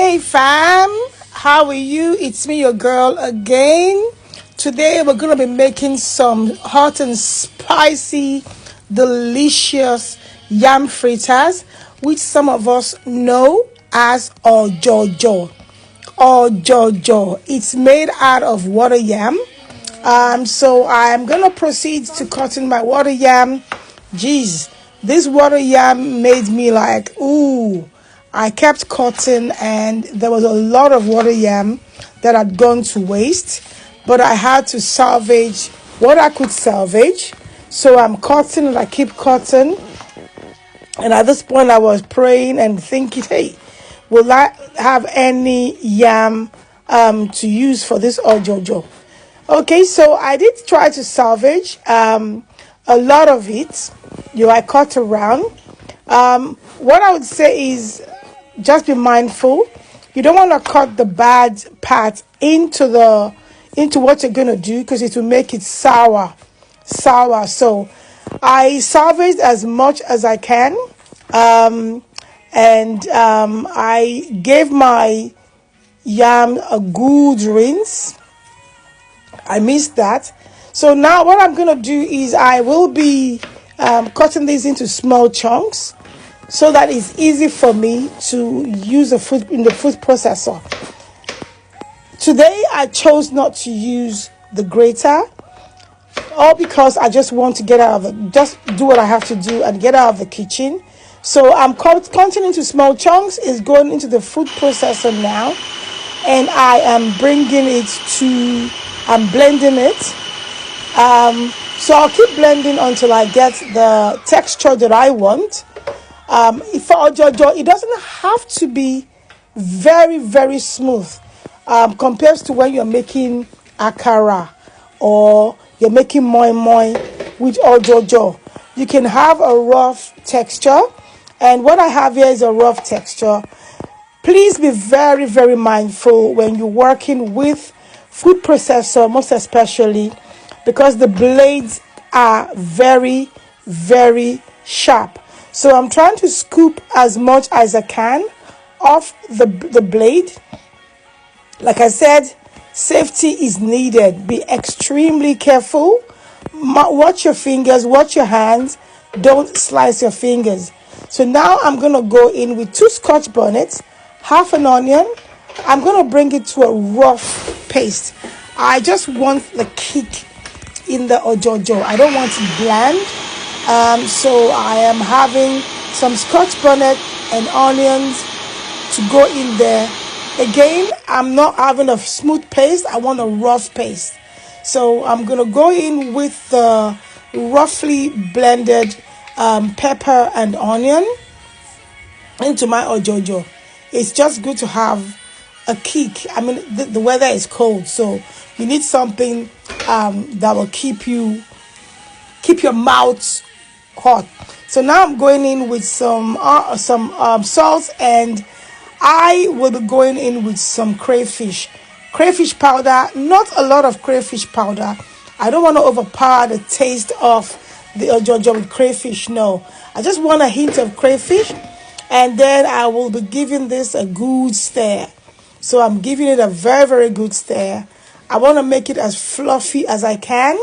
Hey fam, how are you? It's me, your girl again. Today we're gonna be making some hot and spicy, delicious yam fritters, which some of us know as ojojo. Ojojo. It's made out of water yam. So I'm gonna proceed to cutting my water yam. Jeez, this water yam made me like, ooh. I kept cutting and there was a lot of water yam that had gone to waste, but I had to salvage what I could salvage. So I'm cutting and I keep cutting. And at this point I was praying and thinking, hey, will I have any yam to use for this ojojo? Okay, so I did try to salvage a lot of it. I cut around. What I would say is just be mindful. You don't want to cut the bad part into what you're going to do, because it will make it sour. So I salvaged as much as I can. I gave my yam a good rinse. I missed that. So now what I'm going to do is I will be cutting these into small chunks, so that it's easy for me to use the food in the food processor. Today I chose not to use the grater, all because I just want to get out of just do what I have to do and get out of the kitchen. So I'm cutting into small chunks. It's going into the food processor now, and I am I'm blending it. So I'll keep blending until I get the texture that I want. For ojojo, it doesn't have to be very, very smooth compared to when you're making akara or you're making moi moi with ojojo. You can have a rough texture, and what I have here is a rough texture. Please be very, very mindful when you're working with food processor, most especially because the blades are very, very sharp. So I'm trying to scoop as much as I can off the blade. Like I said, safety is needed. Be extremely careful. Watch your fingers, watch your hands. Don't slice your fingers. So now I'm going to go in with 2 Scotch bonnets, half an onion. I'm going to bring it to a rough paste. I just want the kick in the ojojo. I don't want it bland. So I am having some Scotch bonnet and onions to go in there. Again, I'm not having a smooth paste. I want a rough paste. So I'm going to go in with the roughly blended pepper and onion into my ojojo. It's just good to have a kick. I mean, the weather is cold, so you need something that will keep your mouth hot. So now I'm going in with some salt, and I will be going in with some crayfish powder. Not a lot of crayfish powder. I don't want to overpower the taste of the ojojo with crayfish. No, I just want a hint of crayfish, and then I will be giving this a good stir. So I'm giving it a very, very good stir. I want to make it as fluffy as I can.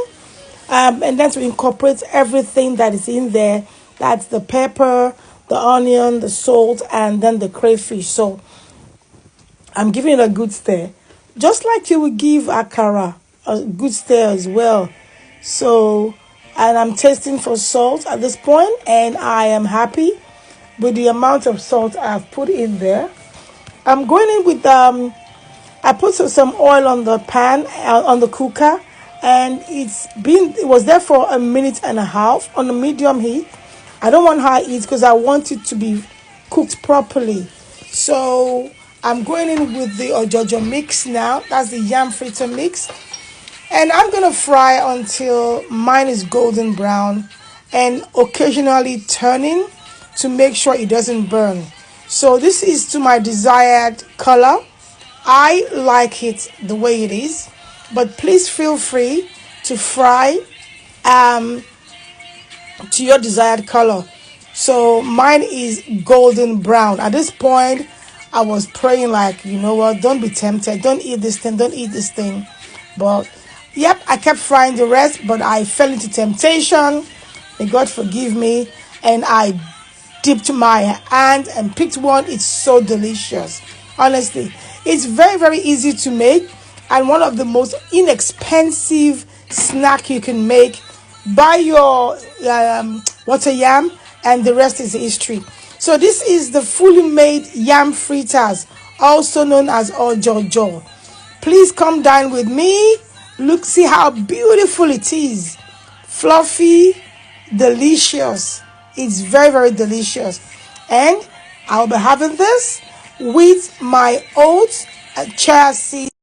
And then to incorporate everything that is in there. That's the pepper, the onion, the salt, and then the crayfish. So I'm giving it a good stir. Just like you would give akara a good stir as well. So, and I'm tasting for salt at this point, and I am happy with the amount of salt I've put in there. I'm going in with, I put some oil on the pan, on the cooker. And it was there for 1.5 minutes on a medium heat. I don't want high heat because I want it to be cooked properly. So I'm going in with the ojojo mix now. That's the yam fritter mix. And I'm going to fry until mine is golden brown, and occasionally turning to make sure it doesn't burn. So this is to my desired color. I like it the way it is. But please feel free to fry to your desired color. So mine is golden brown. At this point, I was praying like, you know what, don't be tempted, don't eat this thing, don't eat this thing. But yep, I kept frying the rest, but I fell into temptation. May God forgive me. And I dipped my hand and picked one. It's so delicious. Honestly, it's very, very easy to make, and one of the most inexpensive snack you can make. Buy your water yam, and the rest is history. So this is the fully made yam fritters, also known as ojojo. Please come dine with me. Look, see how beautiful it is. Fluffy, delicious. It's very, very delicious. And I'll be having this with my oats and chia seeds.